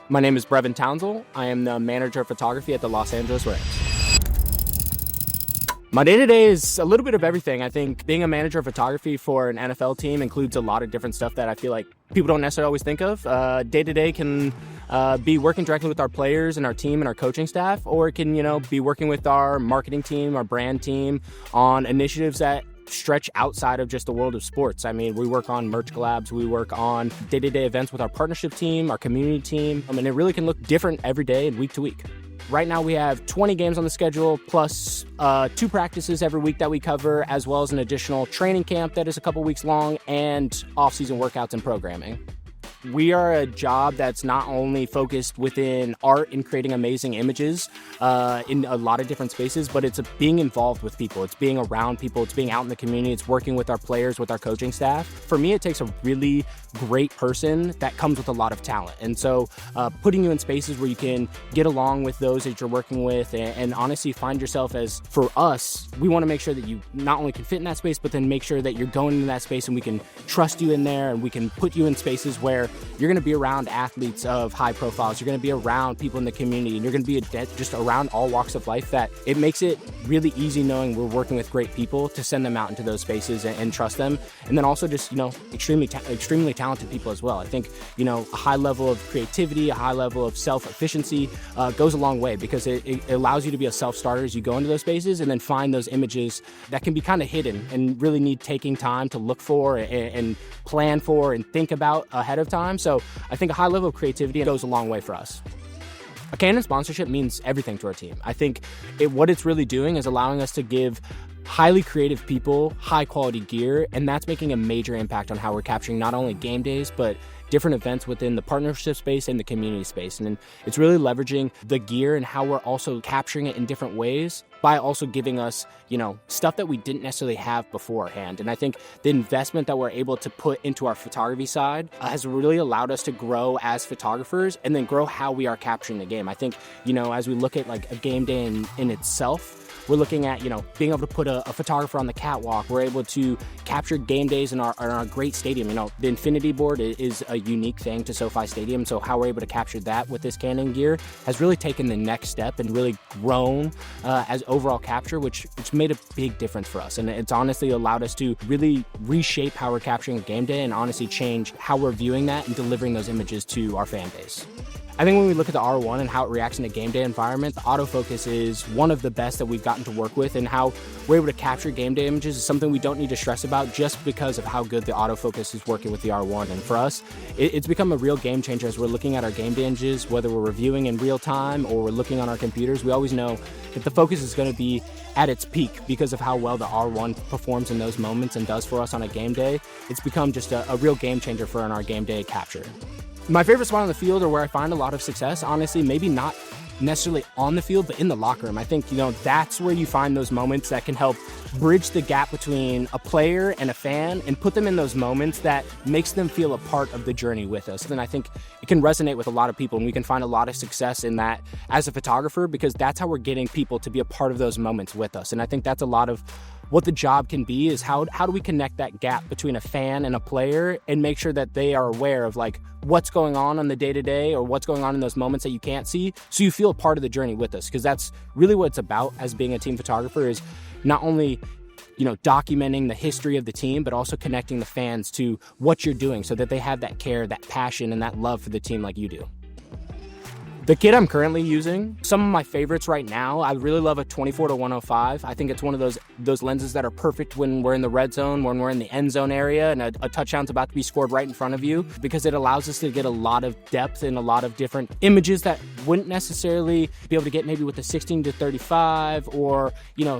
My name is Brevin Townsell. I am the manager of photography at the Los Angeles Rams. My day-to-day is a little bit of everything. I think being a manager of photography for an NFL team includes a lot of different stuff that I feel like people don't necessarily always think of. Day-to-day can be working directly with our players and our team and our coaching staff, or it can, be working with our marketing team, our brand team on initiatives that stretch outside of just the world of sports. I mean, we work on merch collabs, we work on day-to-day events with our partnership team, our community team. It really can look different every day and week to week. Right now we have 20 games on the schedule, plus 2 practices every week that we cover, as well as an additional training camp that is a couple weeks long, and off-season workouts and programming. We are a job that's not only focused within art and creating amazing images in a lot of different spaces, but it's being involved with people. It's being around people. It's being out in the community. It's working with our players, with our coaching staff. For me, it takes a really great person that comes with a lot of talent. And so putting you in spaces where you can get along with those that you're working with and honestly find yourself as, for us, we want to make sure that you not only can fit in that space, but then make sure that you're going into that space and we can trust you in there and we can put you in spaces where you're going to be around athletes of high profiles. You're going to be around people in the community, and you're going to be just around all walks of life. That it makes it really easy knowing we're working with great people to send them out into those spaces and trust them. And then also just, extremely talented people as well. I think, a high level of creativity, a high level of self-efficiency goes a long way, because it allows you to be a self-starter as you go into those spaces and then find those images that can be kind of hidden and really need taking time to look for and plan for and think about ahead of time. So I think a high level of creativity goes a long way for us. A Canon sponsorship means everything to our team. I think what it's really doing is allowing us to give highly creative people high quality gear, and that's making a major impact on how we're capturing not only game days, but different events within the partnership space and the community space. And it's really leveraging the gear and how we're also capturing it in different ways by also giving us, stuff that we didn't necessarily have beforehand. And I think the investment that we're able to put into our photography side has really allowed us to grow as photographers and then grow how we are capturing the game. I think, as we look at like a game day in itself, we're looking at, being able to put a photographer on the catwalk. We're able to capture game days in our great stadium. The infinity board is a unique thing to SoFi Stadium. So how we're able to capture that with this Canon gear has really taken the next step and really grown as overall capture, which made a big difference for us. And it's honestly allowed us to really reshape how we're capturing a game day and honestly change how we're viewing that and delivering those images to our fan base. I think when we look at the R1 and how it reacts in a game day environment, the autofocus is one of the best that we've gotten to work with, and how we're able to capture game day images is something we don't need to stress about just because of how good the autofocus is working with the R1. And for us, it's become a real game changer as we're looking at our game day images, whether we're reviewing in real time or we're looking on our computers. We always know that the focus is going to be at its peak because of how well the R1 performs in those moments and does for us on a game day. It's become just a real game changer for our game day capture. My favorite spot on the field, or where I find a lot of success, honestly, maybe not necessarily on the field, but in the locker room. I think, that's where you find those moments that can help bridge the gap between a player and a fan and put them in those moments that makes them feel a part of the journey with us. And I think it can resonate with a lot of people, and we can find a lot of success in that as a photographer, because that's how we're getting people to be a part of those moments with us. And I think that's a lot of what the job can be, is how do we connect that gap between a fan and a player and make sure that they are aware of what's going on the day-to-day or what's going on in those moments that you can't see, so you feel a part of the journey with us. Because that's really what it's about as being a team photographer, is not only documenting the history of the team, but also connecting the fans to what you're doing so that they have that care, that passion, and that love for the team like you do. The kit I'm currently using, some of my favorites right now, I really love a 24-105. I think it's one of those lenses that are perfect when we're in the red zone, when we're in the end zone area and a touchdown's about to be scored right in front of you, because it allows us to get a lot of depth and a lot of different images that wouldn't necessarily be able to get maybe with the 16-35 or,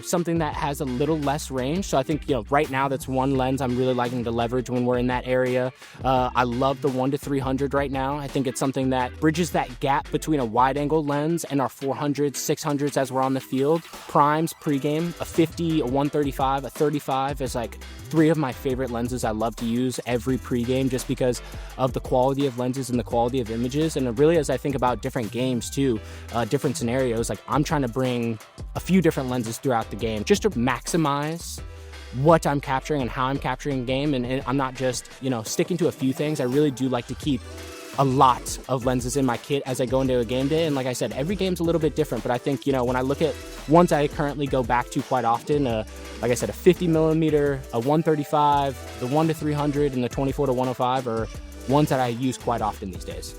something that has a little less range. So I think, right now that's one lens I'm really liking to leverage when we're in that area. I love the 1-300 right now. I think it's something that bridges that gap between a wide angle lens and our 400s, 600s as we're on the field. Primes, pregame, a 50, a 135, a 35 is 3 of my favorite lenses I love to use every pregame, just because of the quality of lenses and the quality of images. And really, as I think about different games too, different scenarios, I'm trying to bring a few different lenses throughout the game just to maximize what I'm capturing and how I'm capturing a game. And I'm not just, sticking to a few things. I really do like to keep a lot of lenses in my kit as I go into a game day. And like I said, every game's a little bit different, but I think, when I look at ones I currently go back to quite often, like I said, a 50 millimeter, a 135, the 1-300, and the 24-105 are ones that I use quite often these days.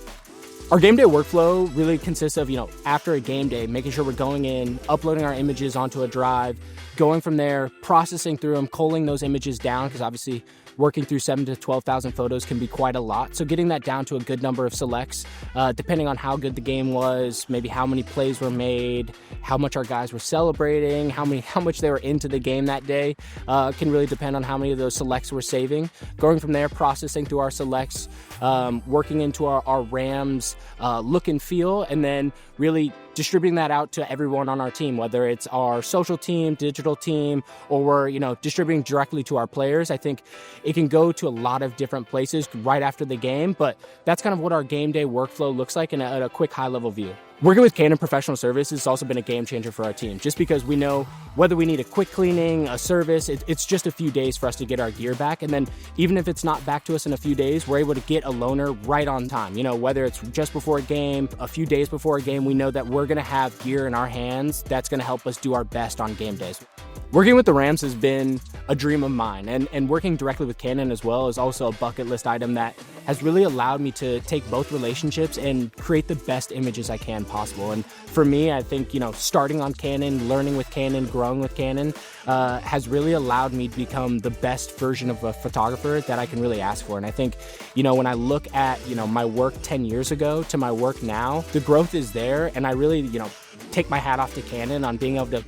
Our game day workflow really consists of, after a game day, making sure we're going in, uploading our images onto a drive, going from there, processing through them, culling those images down, because obviously working through 7,000 to 12,000 photos can be quite a lot. So getting that down to a good number of selects, depending on how good the game was, maybe how many plays were made, how much our guys were celebrating, how much they were into the game that day, can really depend on how many of those selects we're saving. Going from there, processing through our selects, working into our RAMs, look and feel, and then really distributing that out to everyone on our team, whether it's our social team, digital team, or we're, distributing directly to our players. I think it can go to a lot of different places right after the game, but that's kind of what our game day workflow looks like in a quick high-level view. Working with Canon Professional Services has also been a game changer for our team, just because we know whether we need a quick cleaning, a service, it's just a few days for us to get our gear back. And then even if it's not back to us in a few days, we're able to get a loaner right on time. Whether it's just before a game, a few days before a game, we know that we're going to have gear in our hands that's going to help us do our best on game days. Working with the Rams has been a dream of mine, and working directly with Canon as well is also a bucket list item that has really allowed me to take both relationships and create the best images I can possible. And for me, I think, starting on Canon, learning with Canon, growing with Canon, has really allowed me to become the best version of a photographer that I can really ask for. And I think, when I look at, my work 10 years ago to my work now, the growth is there, and I really, take my hat off to Canon on being able to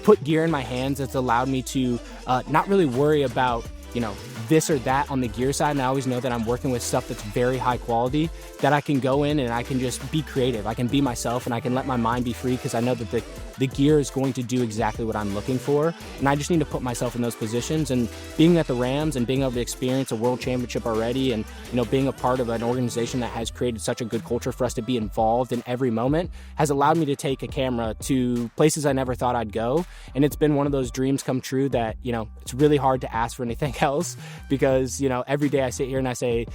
put gear in my hands that's allowed me to not really worry about, this or that on the gear side. And I always know that I'm working with stuff that's very high quality, that I can go in and I can just be creative. I can be myself and I can let my mind be free, because I know that the gear is going to do exactly what I'm looking for. And I just need to put myself in those positions. And being at the Rams and being able to experience a world championship already, and, being a part of an organization that has created such a good culture for us to be involved in every moment, has allowed me to take a camera to places I never thought I'd go. And it's been one of those dreams come true that, it's really hard to ask for anything else, because, every day I sit here and I say,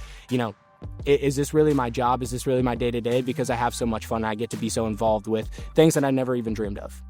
is this really my job? Is this really my day-to-day? Because I have so much fun. I get to be so involved with things that I never even dreamed of.